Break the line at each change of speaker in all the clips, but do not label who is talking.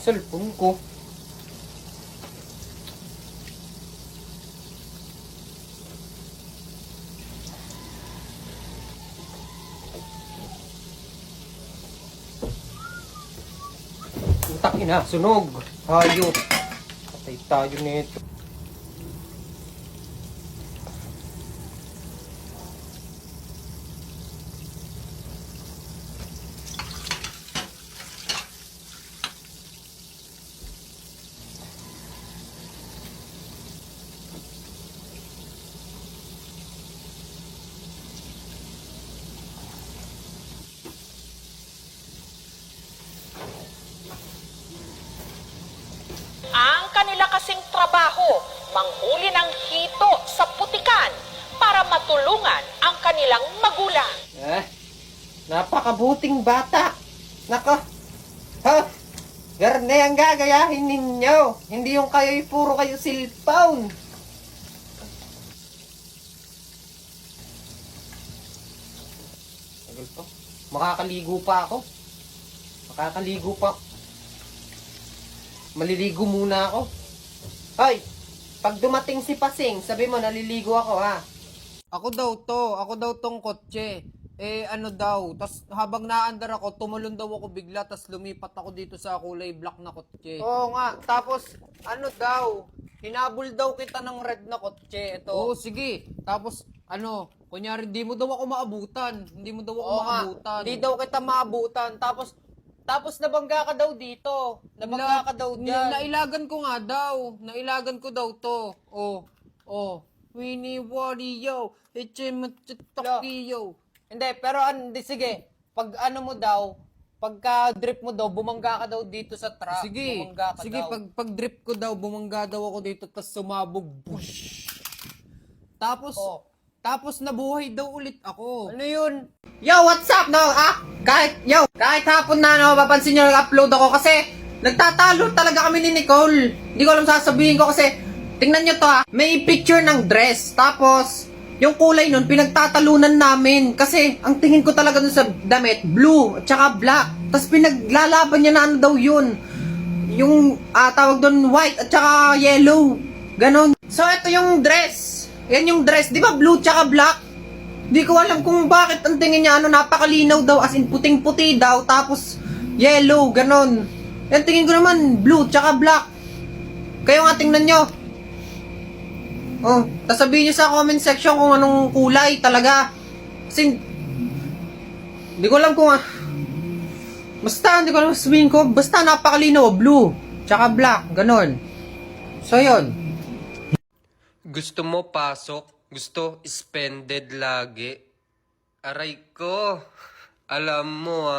cellphone ko. Utang ina, sunog. Hayop. Patay tayo nito.
Ang kanila kasing trabaho, manghuli ng hito sa putikan para matulungan ang kanilang magulang.
Napakabuting bata. Nako. Ha? Garne ang gagayahin ninyo. Hindi yung kayo'y puro kayo cellphone. Tagal pa. Makakaligo pa ako. Makakaligo pa. Maliligo muna ako. Hoy! Pag dumating si Pasing, sabi mo naliligo ako ha. Ako daw tong kotse. Ano daw, tas habang naandar ako, tumalon daw ako bigla, tas lumipat ako dito sa kulay black na kotse. Oo nga, tapos ano daw, hinabol daw kita ng red na kotse, ito. Oo, sige. Tapos kunyari, hindi mo daw ako maabutan. Hindi mo daw ako maabutan. Hindi daw kita maabutan. Tapos nabangga ka daw dito. Nabangga ka daw dyan. Nailagan ko nga daw. Nailagan ko daw to. Oh. Winnie Wario. Echematakiyo. Hindi, pero sige. Pag mo daw, pagka drip mo daw, bumangga ka daw dito sa truck. Sige, sige, pag drip ko daw, bumangga daw ako dito, tapos sumabog. Bush. Tapos nabuhay daw ulit ako. Ano yun? Yo, what's up? No, kahit hapon na, papansin nyo nag-upload ako kasi nagtatalo talaga kami ni Nicole. Hindi ko alam sasabihin ko kasi, tingnan nyo to may picture ng dress. Tapos, yung kulay nun, pinagtatalunan namin. Kasi, ang tingin ko talaga dun sa damit, blue, at saka black. Tapos pinaglalaban niya na ano daw yun. Yung, tawag dun, white, at saka yellow. Ganon. So, ito yung dress. Yan yung dress. Di ba blue, tsaka black? Di ko alam kung bakit ang tingin niya, napakalinaw daw, as in puting-puti daw, tapos yellow, ganon. Yan tingin ko naman, blue, tsaka black. Kayo nga tingnan nyo. Tas sabihin nyo sa comment section kung anong kulay talaga. Kasi, di ko alam kung basta, hindi ko alam sabihin ko, basta napakalinaw, blue, tsaka black, ganon. So, yun. Gusto mo pasok? Gusto spended lagi? Aray ko. Alam mo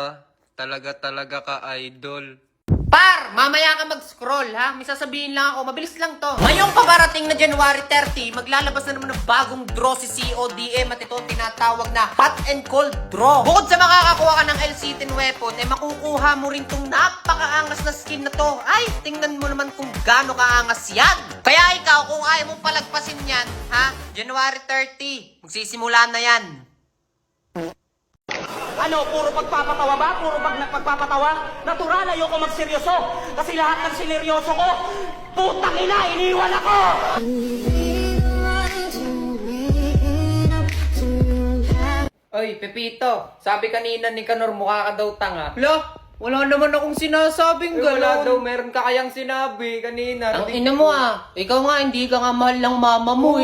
talaga ka idol. Par! Mamaya ka mag-scroll ha? May sasabihin lang ako, mabilis lang to. Ngayong pabarating na January 30, maglalabas na naman ng bagong draw si CODM at ito ang tinatawag na hot and cold draw. Bukod sa makakakuha ka ng L-Citin weapon, makukuha mo rin tong napakaangas na skin na to. Ay, tingnan mo naman kung gaano kaangas yan. Kaya ikaw, kung ayaw mong palagpasin yan, January 30, magsisimula na yan.
Ano, puro pagpapatawa ba? Puro pagpapatawa? Natural, ayoko magseryoso. Kasi lahat ng sineryoso ko, putang ina, iniwan ako!
Oy, Pepito, sabi kanina ni Kanor mukha ka daw tanga. Wala naman akong sinasabing gano'n. Wala daw, meron ka kayang sinabi kanina. Ang ina mo ikaw nga, hindi ka nga mahal ng mama mo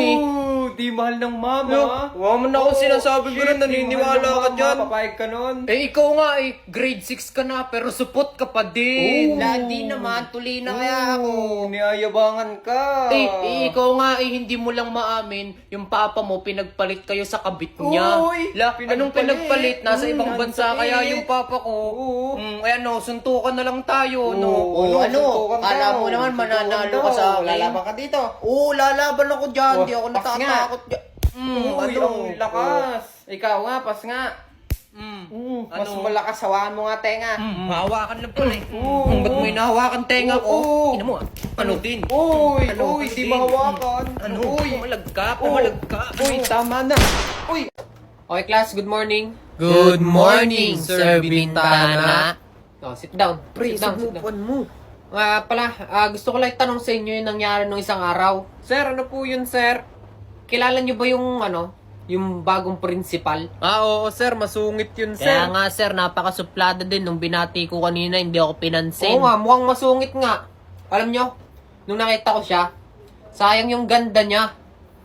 di mahal ng mama. Wala mo na akong sinasabing gano'n, naniniwala ka dyan. Papayag ka nun. Ikaw nga grade 6 ka na, pero supot ka pa din. Di naman, tuloy na kaya ako. Niyayabangan ka. Ikaw nga hindi mo lang maamin, yung papa mo, pinagpalit kayo sa kabit niya. Anong pinagpalit? Nasa ibang bansa kaya yung papa ko. Kaya suntukan na lang tayo, Kala mo naman mananalo ka sa akin. Lalaban ka dito? Oo, lalaban ako dyan. Di ako natatakot dyan. Ang lakas. Ikaw nga, pas nga. Mas malakas, hawakan mo nga tenga. Hawakan lang pala ba't mo hinahawakan tenga ko? Ina mo ano din? Uy, di mahawakan. Pumalag ka. Uy, tama na. Okay, class, good morning. Good morning, Sir Bintana. Sit down. Sit down. Gusto ko lang tanong sa inyo yung nangyari nung isang araw. Sir, ano po yun, sir? Kilala nyo ba yung, yung bagong principal? Oo, sir. Masungit yun, sir.
Kaya nga sir, napakasuplada din. Nung binati ko kanina, hindi ako pinansin.
Oo nga, mukhang masungit nga. Alam nyo, nung nakita ko siya, sayang yung ganda niya.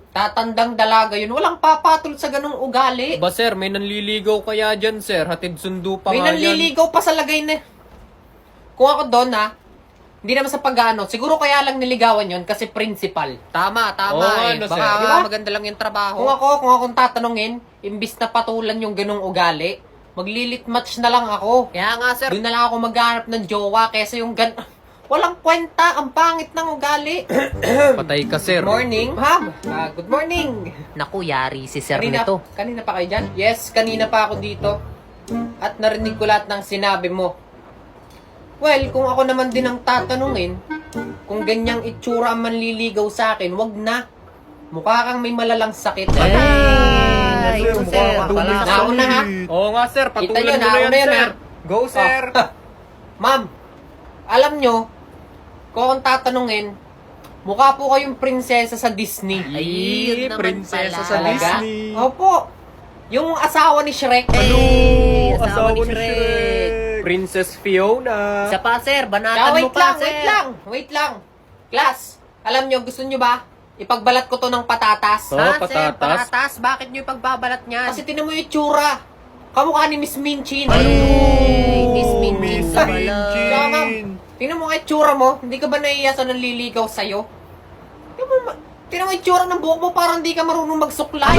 Tatandang dalaga yun. Walang papatol sa ganung ugali.
Ba sir, may nanliligaw kaya dyan sir? Hatid sundo pa
May
nga yan.
nanliligaw pa sa lagay na. Kung ako doon hindi naman sa pag-ano. Siguro kaya lang niligawan yon kasi principal.
Tama
Oo nga,
eh.
no,
Baka
sir.
Diba?
maganda lang yung trabaho.
Kung akong tatanungin, imbis na patulan yung ganung ugali, maglilit match na lang ako.
Kaya nga sir,
Doon na lang ako maghanap ng jowa kesa yung walang kwenta, ang pangit ng ugali.
Patay ka sir.
Good morning, ma'am. Good morning.
naku, yari si sir
Kanina
nito.
pa kayo dyan? Yes, kanina pa ako dito. At narinig ko lahat ng sinabi mo. Well, kung ako naman din ang tatanungin, kung ganyang itsura ang manliligaw sa akin, wag na. Mukha kang may malalang sakit.
Ay,
sir,
ito
mukha
sir.
ka
Wala.
Nauna ha?
Oo nga sir,
Kita
patulan
nyo,
mo na yan
nauna yan,
sir.
ha?
Go sir.
Ma'am, alam nyo, kung akong tatanungin, mukha po kayong prinsesa sa Disney.
Ay, yun naman
prinsesa
pala.
sa
Talaga?
Disney.
Opo. Yung asawa ni Shrek.
Hey,
Asawa ni
Shrek.
Shrek. Princess Fiona.
Isa pa sir, banatan mo
Wait
pa
lang,
sir.
wait lang. Class, alam nyo, gusto nyo ba? Ipagbalat ko to ng patatas.
Oh,
Ha,
patatas?
sir, patatas. Bakit nyo ipagbabalat niyan?
Kasi tinan mo yung itsura. Kamukha ni Miss Minchin.
Ay, Miss Minchin
Miss
ka pala.
Minchin.
Kaya ma'am, tingnan mo ang itsura mo. Hindi ka ba naiiya sa nanliligaw sa'yo? Tingnan mo yung itsura ng buhok mo, parang hindi ka marunong magsuklay.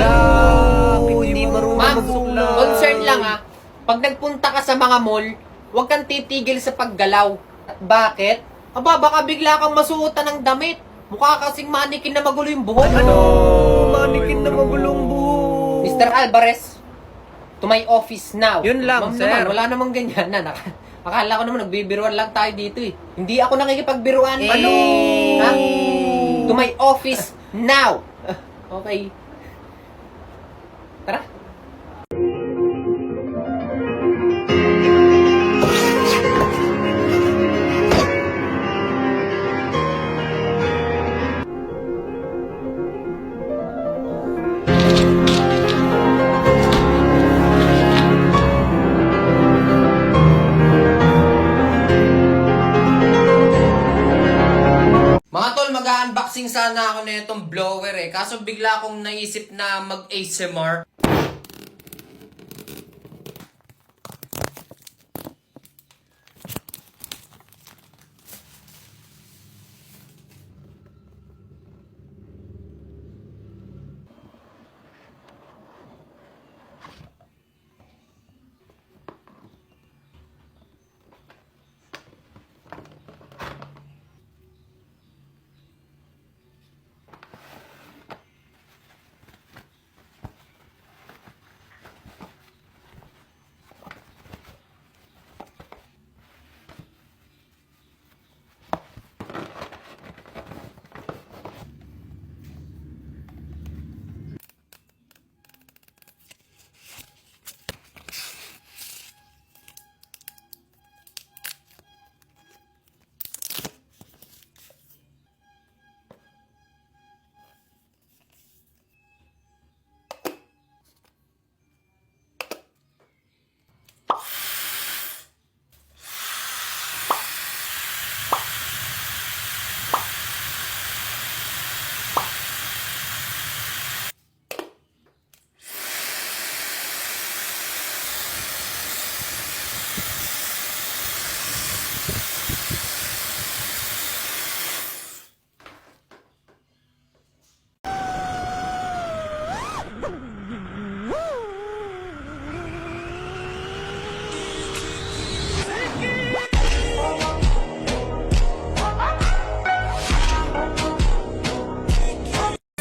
Hindi marunong
Ma'am,
magsuklay.
concern lang ha. Pag nagpunta ka sa mga mall, huwag kang titigil sa paggalaw. At bakit? Aba, baka bigla kang masuotan ng damit. Mukha kasing manikin na magulo yung buhok.
Manikin na magulong buhok.
Mr. Alvarez, to my office now.
Yun lang,
Ma'am
sir.
Naman, wala namang ganyan na. Akala ko naman nagbibiruan lang tayo dito eh. Hindi ako nakikipagbiruan. Ano? Ha? To my office now. Okay. Tara. Mga tol, mag-unboxing sana ako na itong blower eh. Kaso bigla akong naisip na mag-ASMR.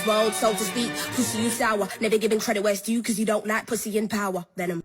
Road, so to speak, pussy you sour. Never giving credit where it's due, cause you don't like pussy in power. Venom.